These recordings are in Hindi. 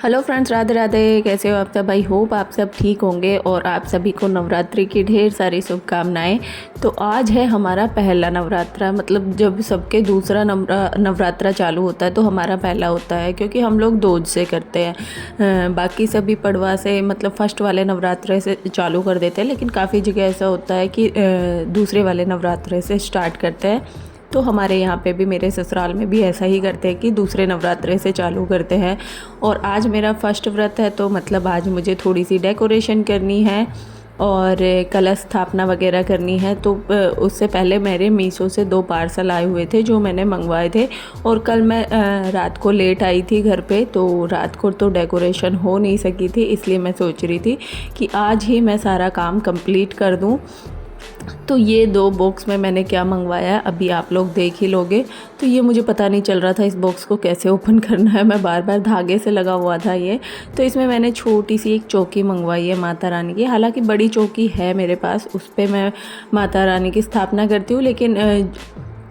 Hello friends, Radhe Radhe. कैसे हो आप सब? आई होप आप सब ठीक होंगे और आप सभी को नवरात्रि की ढेर सारी शुभकामनाएं। तो आज है हमारा पहला नवरात्रा, मतलब जब सबके दूसरा नवरात्रा चालू होता है तो हमारा पहला होता है, क्योंकि हम लोग दोज से करते हैं। बाकी सभी पड़वा से मतलब फर्स्ट वाले नवरात्रे से चालू कर देते हैं, लेकिन काफ़ी जगह ऐसा होता है कि दूसरे वाले नवरात्रे से स्टार्ट करते हैं। तो हमारे यहाँ पे भी, मेरे ससुराल में भी ऐसा ही करते हैं कि दूसरे नवरात्रे से चालू करते हैं। और आज मेरा फर्स्ट व्रत है, तो मतलब आज मुझे थोड़ी सी डेकोरेशन करनी है और कलश स्थापना वगैरह करनी है। तो उससे पहले मेरे मीशो से 2 पार्सल आए हुए थे जो मैंने मंगवाए थे। और कल मैं रात को लेट आई थी घर पे, तो रात को तो डेकोरेशन हो नहीं सकी थी, इसलिए मैं सोच रही थी कि आज ही मैं सारा काम कंप्लीट कर दूं। तो ये 2 बॉक्स में मैंने क्या मंगवाया है अभी आप लोग देख ही लोगे। तो ये मुझे पता नहीं चल रहा था इस बॉक्स को कैसे ओपन करना है, मैं बार बार धागे से लगा हुआ था ये। तो इसमें मैंने छोटी सी एक चौकी मंगवाई है माता रानी की। हालांकि बड़ी चौकी है मेरे पास, उस पर मैं माता रानी की स्थापना करती हूँ, लेकिन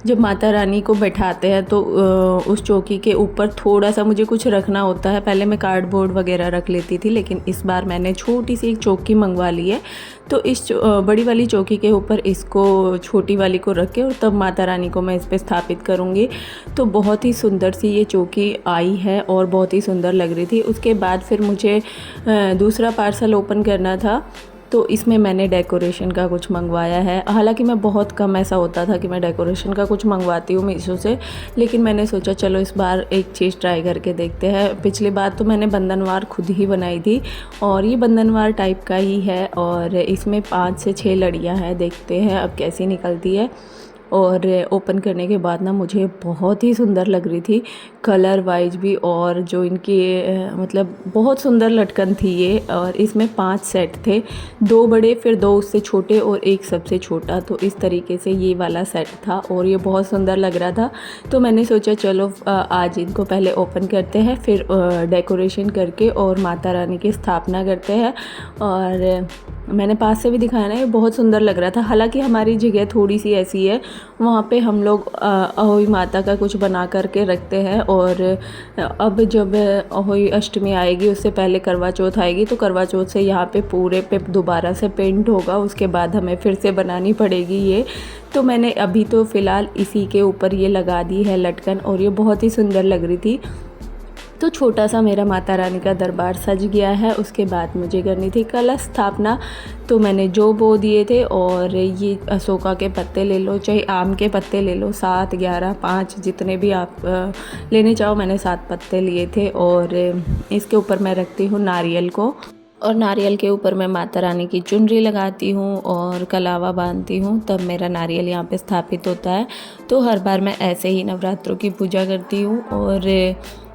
जब माता रानी को बैठाते हैं तो उस चौकी के ऊपर थोड़ा सा मुझे कुछ रखना होता है। पहले मैं कार्डबोर्ड वगैरह रख लेती थी, लेकिन इस बार मैंने छोटी सी एक चौकी मंगवा ली है। तो इस बड़ी वाली चौकी के ऊपर इसको, छोटी वाली को रख के, और तब माता रानी को मैं इस पर स्थापित करूँगी। तो बहुत ही सुंदर सी ये चौकी आई है और बहुत ही सुंदर लग रही थी। उसके बाद फिर मुझे दूसरा पार्सल ओपन करना था, तो इसमें मैंने डेकोरेशन का कुछ मंगवाया है। हालांकि मैं बहुत कम ऐसा होता था कि मैं डेकोरेशन का कुछ मंगवाती हूँ मीशो से, लेकिन मैंने सोचा चलो इस बार एक चीज़ ट्राई करके देखते हैं। पिछली बार तो मैंने बंधनवार खुद ही बनाई थी, और ये बंधनवार टाइप का ही है, और इसमें 5 से 6 लड़ियाँ हैं। देखते हैं अब कैसी निकलती है। और ओपन करने के बाद ना मुझे बहुत ही सुंदर लग रही थी, कलर वाइज भी, और जो इनकी मतलब बहुत सुंदर लटकन थी ये। और इसमें 5 सेट थे, 2 बड़े, फिर 2 उससे छोटे और एक सबसे छोटा। तो इस तरीके से ये वाला सेट था और ये बहुत सुंदर लग रहा था। तो मैंने सोचा चलो आज इनको पहले ओपन करते हैं, फिर डेकोरेशन करके और माता रानी की स्थापना करते हैं। और मैंने पास से भी दिखाया ना, ये बहुत सुंदर लग रहा था। हालांकि हमारी जगह थोड़ी सी ऐसी है, वहाँ पे हम लोग अहोई माता का कुछ बना करके रखते हैं। और अब जब अहोई अष्टमी आएगी, उससे पहले करवा चौथ आएगी, तो करवा चौथ से यहाँ पे पूरे पे दोबारा से पेंट होगा, उसके बाद हमें फिर से बनानी पड़ेगी ये। तो मैंने अभी तो फ़िलहाल इसी के ऊपर ये लगा दी है लटकन, और ये बहुत ही सुंदर लग रही थी। तो छोटा सा मेरा माता रानी का दरबार सज गया है। उसके बाद मुझे करनी थी कलश स्थापना। तो मैंने जो बो दिए थे, और ये अशोका के पत्ते ले लो, चाहे आम के पत्ते ले लो, 7, 11, 5 जितने भी आप लेने चाहो। मैंने 7 पत्ते लिए थे, और इसके ऊपर मैं रखती हूँ नारियल को, और नारियल के ऊपर मैं माता रानी की चुनरी लगाती हूँ और कलावा बांधती हूँ, तब मेरा नारियल यहाँ पे स्थापित होता है। तो हर बार मैं ऐसे ही नवरात्रों की पूजा करती हूँ। और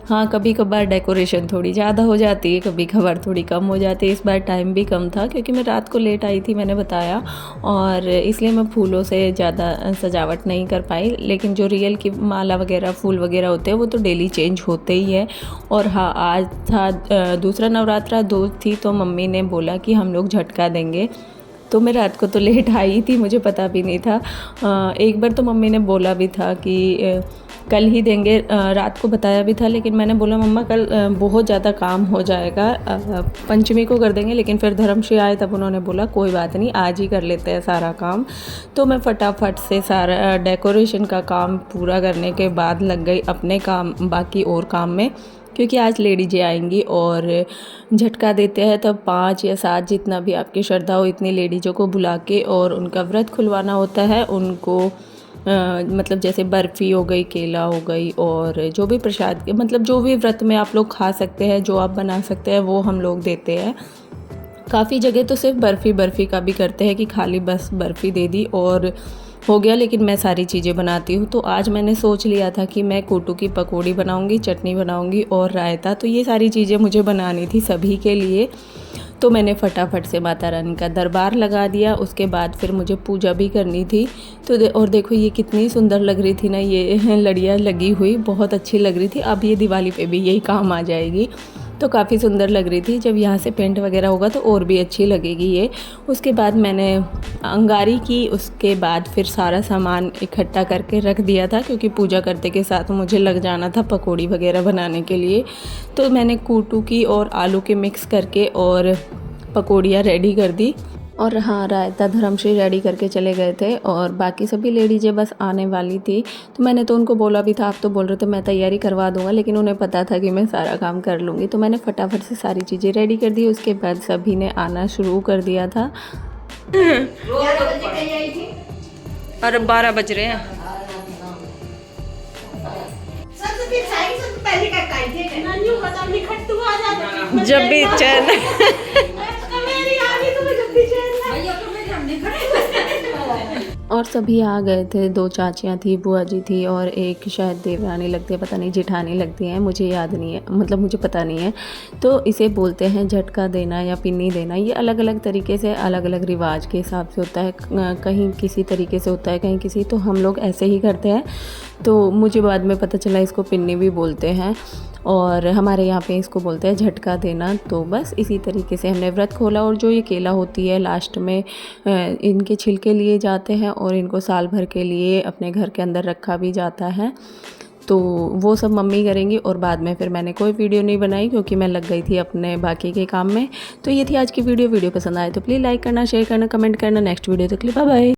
हाँ, कभी कभार डेकोरेशन थोड़ी ज़्यादा हो जाती है, कभी कभार थोड़ी कम हो जाती है। इस बार टाइम भी कम था, क्योंकि मैं रात को लेट आई थी, मैंने बताया, और इसलिए मैं फूलों से ज़्यादा सजावट नहीं कर पाई। लेकिन जो रियल की माला वगैरह, फूल वगैरह होते हैं, वो तो डेली चेंज होते ही है। और हाँ, आज था दूसरा नवरात्रा, 2 थी, तो मम्मी ने बोला कि हम लोग झटका देंगे। तो मैं रात को तो लेट आई थी, मुझे पता भी नहीं था। एक बार तो मम्मी ने बोला भी था कि कल ही देंगे, रात को बताया भी था, लेकिन मैंने बोला मम्मा कल बहुत ज़्यादा काम हो जाएगा, पंचमी को कर देंगे। लेकिन फिर धर्मश्री आए, तब उन्होंने बोला कोई बात नहीं, आज ही कर लेते हैं सारा काम। तो मैं फटाफट से सारा डेकोरेशन का काम पूरा करने के बाद लग गई अपने काम, बाकी और काम में, क्योंकि आज लेडीजें आएंगी और झटका देते हैं। तब 5 या 7 जितना भी आपकी श्रद्धा हो, इतनी लेडीज़ों को बुला के और उनका व्रत खुलवाना होता है। उनको मतलब जैसे बर्फ़ी हो गई, केला हो गई, और जो भी प्रसाद, मतलब जो भी व्रत में आप लोग खा सकते हैं, जो आप बना सकते हैं, वो हम लोग देते हैं। काफ़ी जगह तो सिर्फ बर्फ़ी का भी करते हैं कि खाली बस बर्फ़ी दे दी और हो गया, लेकिन मैं सारी चीज़ें बनाती हूँ। तो आज मैंने सोच लिया था कि मैं कोटू की पकौड़ी बनाऊँगी, चटनी बनाऊँगी और रायता। तो ये सारी चीज़ें मुझे बनानी थी सभी के लिए। तो मैंने फटाफट से माता रानी का दरबार लगा दिया। उसके बाद फिर मुझे पूजा भी करनी थी। तो और देखो ये कितनी सुंदर लग रही थी ना, ये लड़ियाँ लगी हुई बहुत अच्छी लग रही थी। अब ये दिवाली पे भी यही काम आ जाएगी। तो काफ़ी सुंदर लग रही थी। जब यहाँ से पेंट वगैरह होगा तो और भी अच्छी लगेगी ये। उसके बाद मैंने अंगारी की, उसके बाद फिर सारा सामान इकट्ठा करके रख दिया था क्योंकि पूजा करते के साथ मुझे लग जाना था पकौड़ी वगैरह बनाने के लिए। तो मैंने कूटू की और आलू के मिक्स करके और पकौड़ियाँ रेडी कर दी। और हाँ, रायता धर्मश्री रेडी करके चले गए थे और बाकी सभी लेडीज़ें बस आने वाली थी। तो मैंने तो उनको बोला भी था, आप तो बोल रहे थे मैं तैयारी करवा दूंगा, लेकिन उन्हें पता था कि मैं सारा काम कर लूँगी। तो मैंने फटाफट से सारी चीज़ें रेडी कर दी। उसके बाद सभी ने आना शुरू कर दिया था। और 12 बज रहे हैं। जब भी चैन और सभी आ गए थे। 2 चाचियाँ थी, बुआ जी थी और एक शायद देवरानी लगती है, पता नहीं जेठानी लगती हैं, मुझे याद नहीं है, मतलब मुझे पता नहीं है। तो इसे बोलते हैं झटका देना या पिन्नी देना। ये अलग अलग तरीके से, अलग अलग रिवाज के हिसाब से होता है। कहीं किसी तरीके से होता है, कहीं किसी, तो हम लोग ऐसे ही करते हैं। तो मुझे बाद में पता चला इसको पिन्नी भी बोलते हैं और हमारे यहाँ पे इसको बोलते हैं झटका देना। तो बस इसी तरीके से हमने व्रत खोला। और जो ये केला होती है लास्ट में इनके छिलके लिए जाते हैं और इनको साल भर के लिए अपने घर के अंदर रखा भी जाता है। तो वो सब मम्मी करेंगी और बाद में फिर मैंने कोई वीडियो नहीं बनाई क्योंकि मैं लग गई थी अपने बाकी के काम में। तो ये थी आज की वीडियो। वीडियो पसंद आए तो प्लीज़ लाइक करना, शेयर करना, कमेंट करना। नेक्स्ट वीडियो तक के लिए बाय बाय।